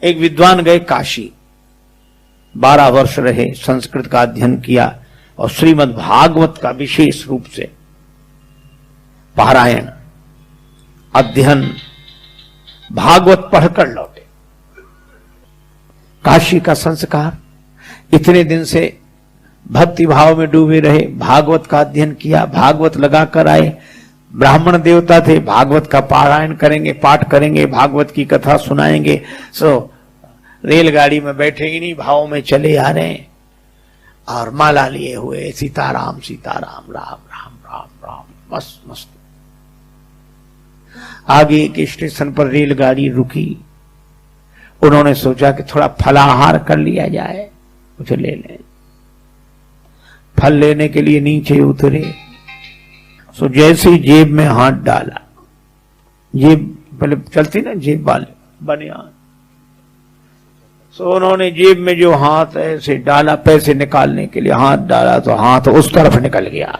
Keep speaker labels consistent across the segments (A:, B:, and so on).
A: एक विद्वान गए काशी, 12 वर्ष रहे, संस्कृत का अध्ययन किया और श्रीमद् भागवत का विशेष रूप से पारायण अध्ययन भागवत पढ़कर लौटे। काशी का संस्कार, इतने दिन से भक्ति भाव में डूबे रहे, भागवत का अध्ययन किया, भागवत लगाकर आए, ब्राह्मण देवता थे, भागवत का पारायण करेंगे, पाठ करेंगे, भागवत की कथा सुनाएंगे। रेलगाड़ी में बैठे इन्हीं भाव में चले आ रहे हैं और माला लिए हुए सीताराम सीताराम राम राम राम राम, मस्त मस्त। आगे एक स्टेशन पर रेलगाड़ी रुकी, उन्होंने सोचा कि थोड़ा फलाहार कर लिया जाए, कुछ ले लें। फल लेने के लिए नीचे उतरे, सो जैसे ही जेब में हाथ डाला, जेब पहले चलती ना जेब वाले बनियान, सो उन्होंने जेब में जो हाथ ऐसे डाला पैसे निकालने के लिए, हाथ डाला तो हाथ उस तरफ निकल गया।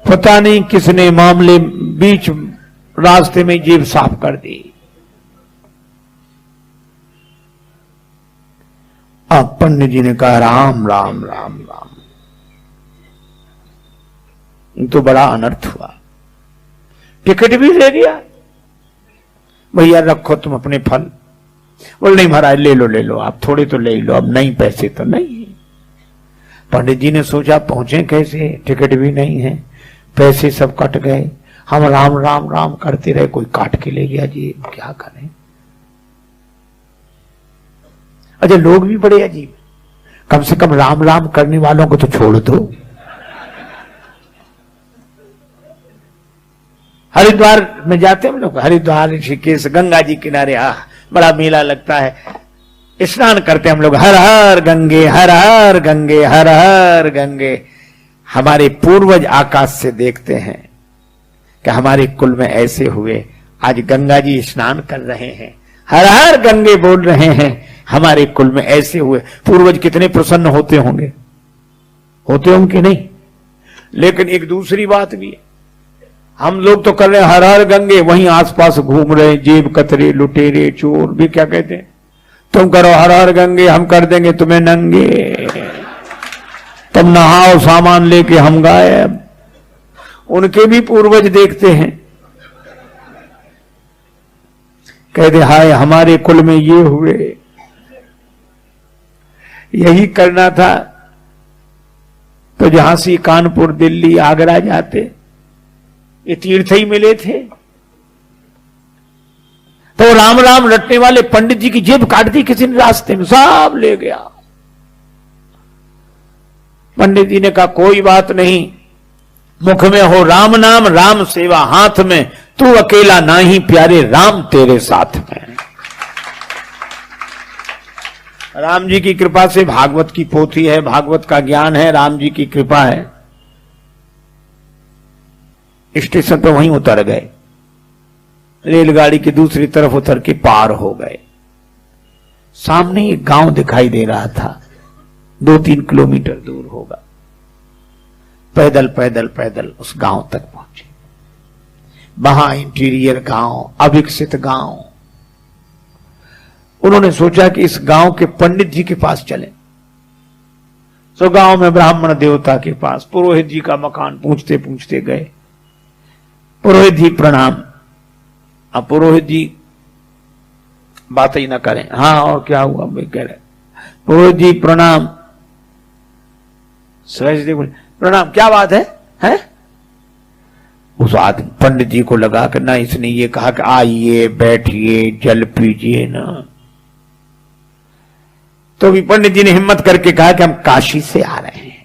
A: पता नहीं किसने मामले बीच रास्ते में जेब साफ कर दी। अब पंडित जी ने कहा राम राम राम राम, तो बड़ा अनर्थ हुआ। टिकट भी दे दिया, भैया रखो तुम अपने फल। बोल नहीं महाराज ले लो आप, थोड़े तो ले लो, अब नहीं पैसे तो नहीं। पंडित जी ने सोचा पहुंचे कैसे, टिकट भी नहीं है, पैसे सब कट गए, हम राम राम राम करते रहे, कोई काट के ले गया जी, क्या करें। अच्छा लोग भी बड़े अजीब, कम से कम राम राम करने वालों को तो छोड़ दो। हरिद्वार में जाते हैं हम लोग, हरिद्वार ऋषिकेश गंगा जी किनारे, बड़ा मेला लगता है, स्नान करते हम लोग, हर हर गंगे हर हर गंगे हर हर गंगे। हमारे पूर्वज आकाश से देखते हैं कि हमारे कुल में ऐसे हुए, आज गंगा जी स्नान कर रहे हैं, हर हर गंगे बोल रहे हैं, हमारे कुल में ऐसे हुए। पूर्वज कितने प्रसन्न होते होंगे, होते होंगे नहीं। लेकिन एक दूसरी बात भी है, हम लोग तो कर रहे हैं हर हर गंगे, वहीं आसपास घूम रहे जेब कतरे लुटेरे चोर भी क्या कहते हैं, तुम करो हर हर गंगे, हम कर देंगे तुम्हें नंगे, तुम नहाओ सामान लेके हम गायब। उनके भी पूर्वज देखते हैं, कहते हाय हमारे कुल में ये हुए। यही करना था तो झांसी कानपुर दिल्ली आगरा जाते, ये तीर्थ ही मिले थे। तो राम राम रटने वाले पंडित जी की जेब काट दी किसी ने रास्ते में, सब ले गया। पंडित जी ने कहा कोई बात नहीं, मुख में हो राम नाम, राम सेवा हाथ में, तू अकेला नाही प्यारे, राम तेरे साथ में। राम जी की कृपा से भागवत की पोथी है, भागवत का ज्ञान है, राम जी की कृपा है। स्टेशन पर वहीं उतर गए, रेलगाड़ी की दूसरी तरफ उतर के पार हो गए। सामने एक गांव दिखाई दे रहा था, 2-3 किलोमीटर दूर होगा। पैदल पैदल पैदल उस गांव तक पहुंचे। वहां इंटीरियर गांव, अविकसित गांव। उन्होंने सोचा कि इस गांव के पंडित जी के पास चले। तो गांव में ब्राह्मण देवता के पास पुरोहित जी का मकान पूछते पूछते गए। पुरोहित जी प्रणाम। अब पुरोहित जी बात ही ना करें, हाँ और क्या हुआ भाई कह रहे, पुरोहित जी प्रणाम। सहज बोले प्रणाम, क्या बात है? उस आदमी पंडित जी को लगा कि ना इसने ये कहा कि आइए बैठिए जल पीजिए ना, तो भी पंडित जी ने हिम्मत करके कहा कि हम काशी से आ रहे हैं,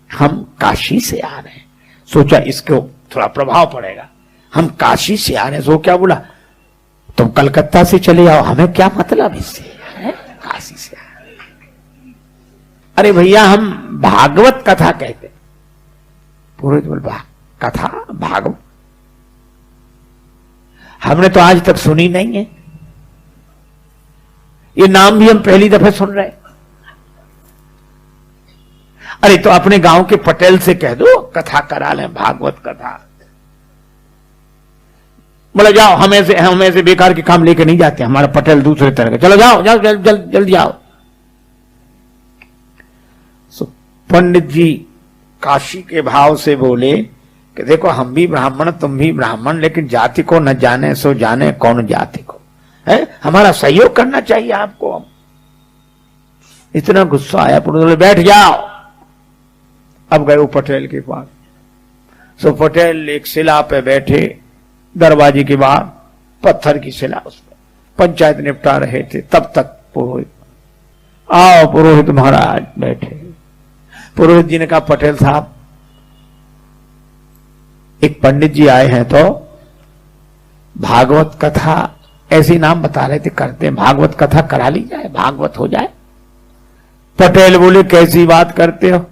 A: हम काशी से आ रहे हैं। सोचा इसको थोड़ा प्रभाव पड़ेगा, हम काशी से आ रहे हैं। सो क्या बोला, तुम कलकत्ता से चले आओ, हमें क्या मतलब इससे, काशी से आ रहे हैं। अरे भैया हम भागवत कथा कहते। पुरोहित बोल कथा भागवत हमने तो आज तक सुनी नहीं है, ये नाम भी हम पहली दफे सुन रहे। अरे तो अपने गांव के पटेल से कह दो कथा करा लें, भागवत कथा। बोला जाओ, हम ऐसे बेकार के काम लेके नहीं जाते, हमारा पटेल दूसरे तरह का, चलो जाओ जाओ जल्दी जाओ। पंडित जी काशी के भाव से बोले कि देखो हम भी ब्राह्मण तुम भी ब्राह्मण, लेकिन जाति को न जाने सो जाने कौन जाति को, है हमारा सहयोग करना चाहिए आपको। इतना गुस्सा आया, बोले बैठ जाओ। अब गए वो पटेल के पास। सो पटेल एक शिला पे बैठे, दरवाजे के बाहर पत्थर की शिला, उस पर पंचायत निपटा रहे थे। तब तक पुरोहित, आओ पुरोहित महाराज बैठे। पुरोहित जी ने कहा पटेल साहब एक पंडित जी आए हैं तो भागवत कथा, ऐसी नाम बता रहे थे करते हैं, भागवत कथा करा ली जाए, भागवत हो जाए। पटेल बोले कैसी बात करते हो,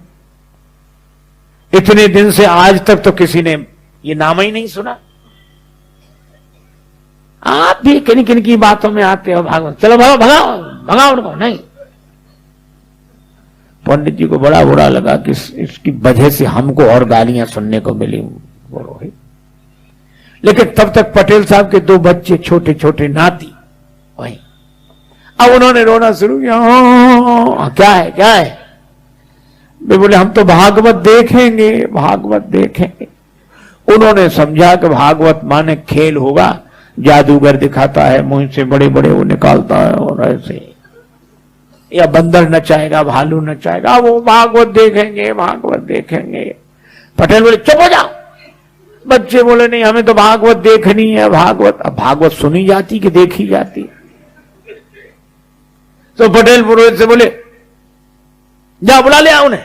A: इतने दिन से आज तक तो किसी ने ये नाम ही नहीं सुना, आप भी किन किन की बातों में आते हो भागवत, चलो भगाओ भगाओ भगाओ उनको। नहीं, पंडित जी को बड़ा बुरा लगा कि इसकी वजह से हमको और गालियां सुनने को मिली। लेकिन तब तक पटेल साहब के दो बच्चे छोटे छोटे नाती वहीं, अब उन्होंने रोना शुरू किया, क्या है क्या है। वे बोले हम तो भागवत देखेंगे, भागवत देखेंगे। उन्होंने समझा कि भागवत माने खेल होगा, जादूगर दिखाता है, मुंह से बड़े बड़े वो निकालता है और ऐसे, या बंदर नचाएगा भालू नचाएगा, वो भागवत देखेंगे भागवत देखेंगे। पटेल बोले चुप हो जाओ। बच्चे बोले नहीं हमें तो भागवत देखनी है, भागवत। अब भागवत सुनी जाती कि देखी जाती। तो पटेल पुरोहित से बोले जाओ बुला ले आओ उन्हें,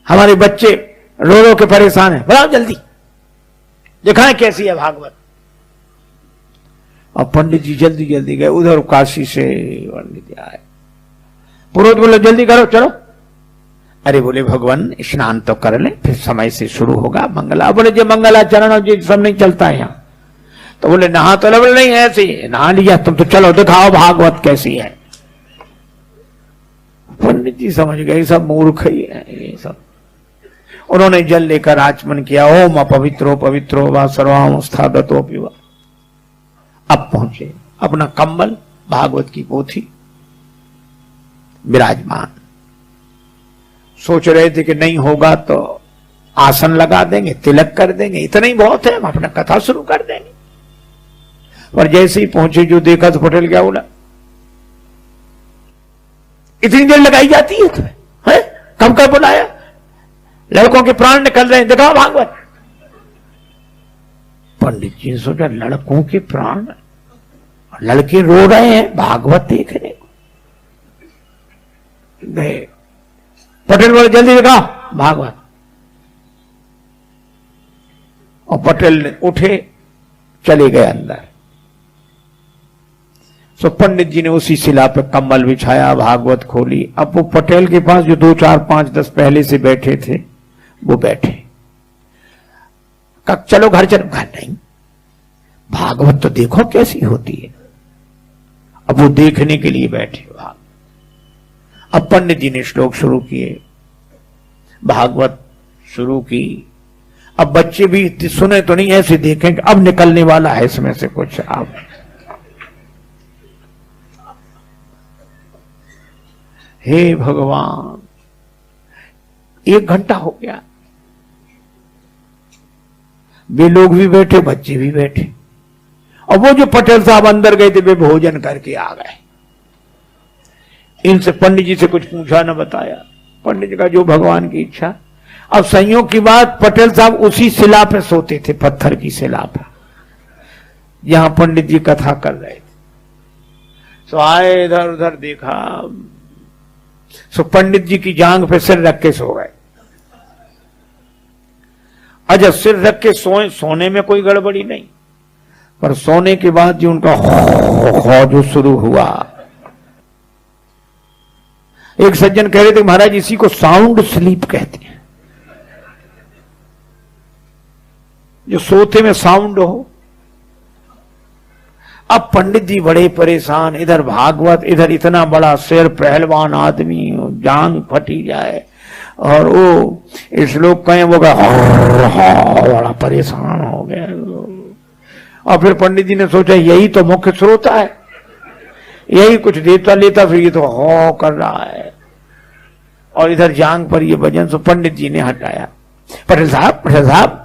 A: हमारे बच्चे रो रो के परेशान है, बुलाओ जल्दी, दिखाएं कैसी है भागवत। और पंडित जी जल्दी जल्दी गए, उधर काशी से पंडित जी आए। पुरोहित बोले जल्दी करो चलो। अरे बोले भगवान स्नान तो कर ले, फिर समय से शुरू होगा मंगला। बोले जो मंगलाचरण और जो सब नहीं चलता है यहाँ। तो बोले नहा तो ले, बोले नहीं ऐसे नहा लिया तुम तो, चलो दिखाओ भागवत कैसी है। पंडित जी समझ गए सब मूर्ख ही है ये सब। उन्होंने जल लेकर आचमन किया, ओम अपवित्रो पवित्रो वा सर्वावस्थागतो पिवा। अब पहुंचे, अपना कंबल भागवत की पोथी विराजमान। सोच रहे थे कि नहीं होगा तो आसन लगा देंगे, तिलक कर देंगे, इतना ही बहुत है, हम अपना कथा शुरू कर देंगे। पर जैसे ही पहुंचे जो देखा तो पटेल क्या बोला, इतनी देर लगाई जाती है तुम्हें, है कब कब बुलाया, लड़कों के प्राण निकल रहे हैं, दिखाओ भागवत। पंडित जी ने सोचा लड़कों के प्राण, लड़के रो रहे हैं भागवत देखने को। गए, पटेल बोले जल्दी दिखाओ भागवत। और पटेल ने उठे चले गए अंदर। सो पंडित जी ने उसी शिला पे कम्बल बिछाया, भागवत खोली। अब वो पटेल के पास जो 2 4 5 10 पहले से बैठे थे वो बैठे, कब चलो घर चलो, घर नहीं, भागवत तो देखो कैसी होती है। अब वो देखने के लिए बैठे भाग। अब पंडित जी ने श्लोक शुरू किए, भागवत शुरू की। अब बच्चे भी सुने तो नहीं, ऐसे देखें कि अब निकलने वाला है इसमें से कुछ। अब हे भगवान, 1 घंटा हो गया, वे लोग भी बैठे, बच्चे भी बैठे। और वो जो पटेल साहब अंदर गए थे वे भोजन करके आ गए। इनसे पंडित जी से कुछ पूछा न बताया। पंडित जी का जो भगवान की इच्छा। अब संयोग की बात, पटेल साहब उसी शिला पे सोते थे, पत्थर की शिला पे, यहां पंडित जी कथा कर रहे थे। सो आए, इधर उधर देखा, सो पंडित जी की जांग पे सिर रख के सो गए। अच्छा सिर रख के सोए, सोने में कोई गड़बड़ी नहीं, पर सोने के बाद जो उनका हो जो शुरू हुआ। एक सज्जन कह रहे थे महाराज इसी को साउंड स्लीप कहते हैं, जो सोते में साउंड हो। अब पंडित जी बड़े परेशान, इधर भागवत, इधर इतना बड़ा सिर, पहलवान आदमी, जांग फटी जाए, और वो इस लोग कहें वो बड़ा परेशान हो गए। और फिर पंडित जी ने सोचा यही तो मुख्य श्रोता है, यही कुछ देता लेता, फिर ये तो हो कर रहा है। और इधर जांग पर ये भजन सो पंडित जी ने हटाया। पटेल साहब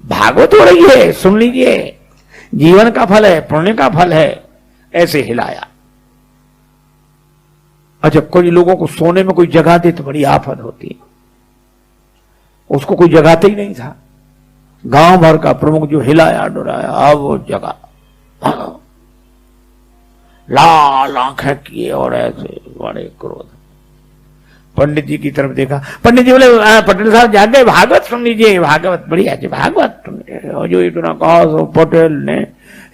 A: भागवत हो रही है, सुन लीजिए, जीवन का फल है, पुण्य का फल है। ऐसे हिलाया। अच्छा, कोई लोगों को सोने में कोई जगह दे तो बड़ी आफत होती है, उसको कोई जगाते ही नहीं था। गांव भर का प्रमुख जो हिलाया डुराया, अब वो जगह, लाल आंखें किए और ऐसे बड़े क्रोध। पंडित जी की तरफ देखा, पंडित जी बोले पटेल साहब जागे, भागवत सुन लीजिए, भागवत बढ़िया है, भागवत। और जो इतना कहा तो पटेल ने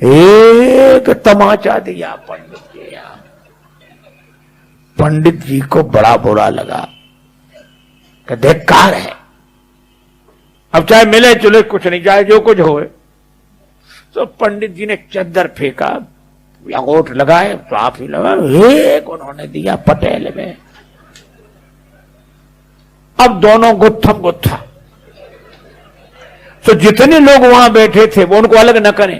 A: एक तमाचा दिया पंडित जी। पंडित जी को बड़ा बुरा लगा कि धिक्कार है, अब चाहे मिले चुले कुछ नहीं, चाहे जो कुछ होए। तो पंडित जी ने चद्दर फेंका, अंगूठ लगाए, साफ ही लगा, एक उन्होंने दिया पटेल में। अब दोनों गुत्थम गुत्था। तो जितने लोग वहां बैठे थे वो उनको अलग न करें,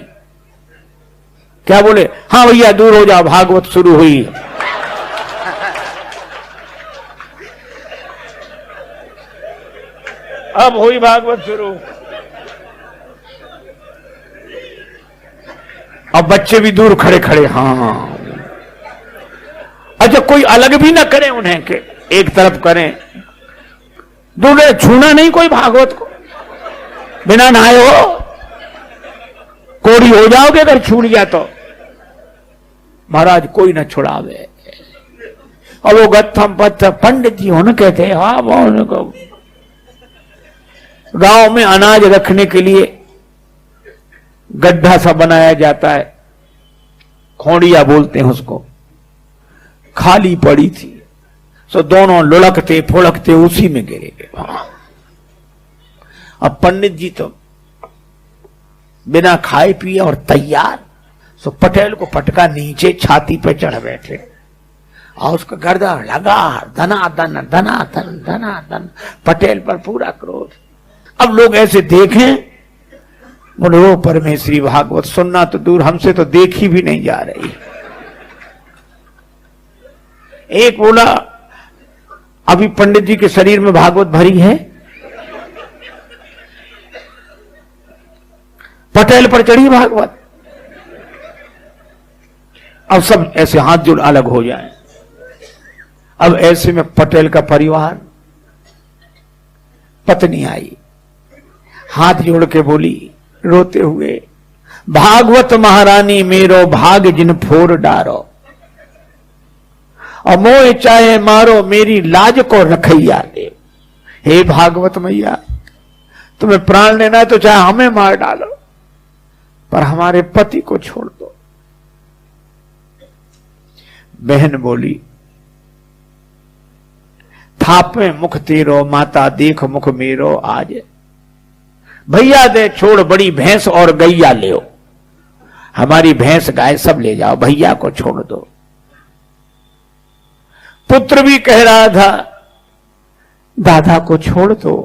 A: क्या बोले, हाँ भैया दूर हो जाओ, भागवत शुरू हुई। अब हुई भागवत शुरू। अब बच्चे भी दूर खड़े खड़े, हाँ। अच्छा, कोई अलग भी ना करे उन्हें के एक तरफ करें, दूर छूना नहीं कोई भागवत को, बिना नहाए हो कोड़ी हो जाओगे अगर छूट गया तो। महाराज कोई न छुड़ावे। और वो गत्थम पत्थर पंडित जी होने कहते हैं, हाँ बोलने को। गांव में अनाज रखने के लिए गड्ढा सा बनाया जाता है, खोड़िया बोलते हैं उसको, खाली पड़ी थी। सो दोनों लुढ़कते फुड़कते उसी में गिरे गए। अब पंडित जी तो बिना खाए पिए और तैयार, सो पटेल को पटका नीचे छाती पे चढ़ बैठे और उसका गर्दन लगा, धनाधन धनाधन धनाधन, पटेल पर पूरा क्रोध। अब लोग ऐसे देखें, बोले ओ परमेश्वरी, भागवत सुनना तो दूर, हमसे तो देखी भी नहीं जा रही। एक बोला अभी पंडित जी के शरीर में भागवत भरी है, पटेल पर चढ़ी भागवत। अब सब ऐसे हाथ जोड़ अलग हो जाएं। अब ऐसे में पटेल का परिवार, पत्नी आई, हाथ जोड़ के बोली रोते हुए, भागवत महारानी मेरो भाग जिन फोर डारो, और मोह चाहे मारो मेरी लाज को रखैया दे। हे भागवत मैया, तुम्हें प्राण लेना है तो चाहे हमें मार डालो, पर हमारे पति को छोड़ दो। बहन बोली, थापे मुख तेरो माता देख मुख मेरो आज, भैया दे छोड़ बड़ी भैंस और गैया ले, हमारी भैंस गाय सब ले जाओ, भैया को छोड़ दो। पुत्र भी कह रहा था दादा को छोड़ दो।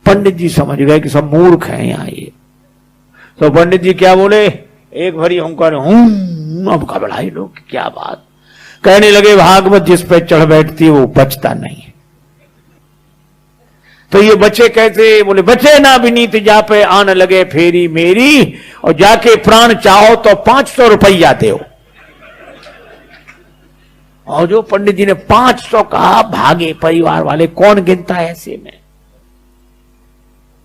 A: पंडित जी समझ गए कि सब मूर्ख हैं यहां ये। तो पंडित जी क्या बोले, एक भरी हुंकार, अब घबराए लोग, क्या बात। कहने लगे भागवत जिस पे चढ़ बैठती है वो बचता नहीं। तो ये बच्चे कहते, बोले बचे ना विनीत जा पे आन लगे फेरी मेरी, और जाके प्राण चाहो तो 500 रुपया दो। और जो पंडित जी ने 500 कहा, भागे परिवार वाले। कौन गिनता है ऐसे में,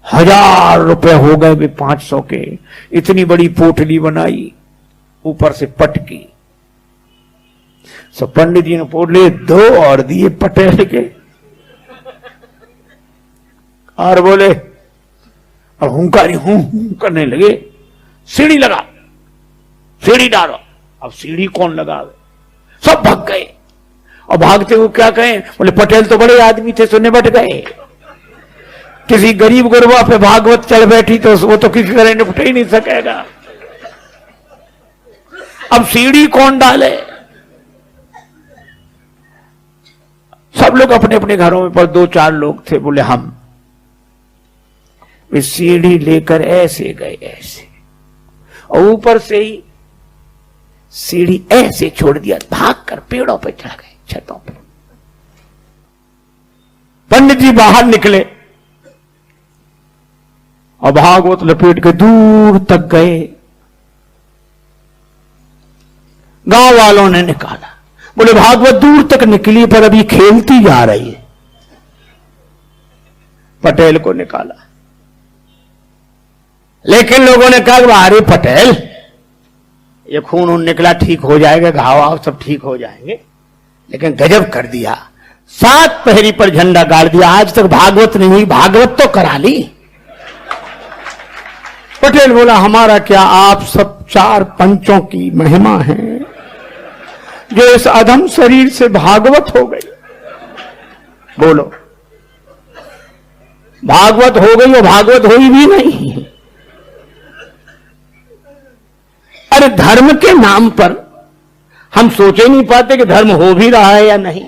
A: 1000 रुपए हो गए वे 500 के। इतनी बड़ी पोटली बनाई, ऊपर से पटकी। सो पंडित जी ने पोटली 2 और दिए पटेल के, और बोले, और हुंकारी हूं करने लगे, सीढ़ी लगा, सीढ़ी डालो। अब सीढ़ी कौन लगावे, सब भाग गए। और भागते हुए क्या कहें, बोले पटेल तो बड़े आदमी थे, सुनने बैठ गए। किसी गरीब गुरबा पे भागवत चढ़ बैठी तो वो तो किसी तरह निपट ही नहीं सकेगा। अब सीढ़ी कौन डाले, सब लोग अपने अपने घरों में, पर 2-4 लोग थे, बोले हम। वे सीढ़ी लेकर ऐसे गए, ऐसे और ऊपर से ही सीढ़ी ऐसे छोड़ दिया, भागकर पेड़ों पे चढ़ गए, छतों पे। पंडित जी बाहर निकले और भागवत लपेट के दूर तक गए। गांव वालों ने निकाला, बोले भागवत दूर तक निकली पर अभी खेलती जा रही है। पटेल को निकाला, लेकिन लोगों ने कहा अरे पटेल, ये खून उन निकला, ठीक हो जाएगा, घाव आव सब ठीक हो जाएंगे। लेकिन गजब कर दिया, 7 पहरी पर झंडा गाड़ दिया। आज तक भागवत नहीं हुई, भागवत तो करा ली। पटेल बोला हमारा क्या, आप सब 4 पंचों की महिमा है जो इस अधम शरीर से भागवत हो गई। बोलो, भागवत हो गई, वो भागवत हुई भी नहीं। अरे धर्म के नाम पर हम सोच ही नहीं पाते कि धर्म हो भी रहा है या नहीं।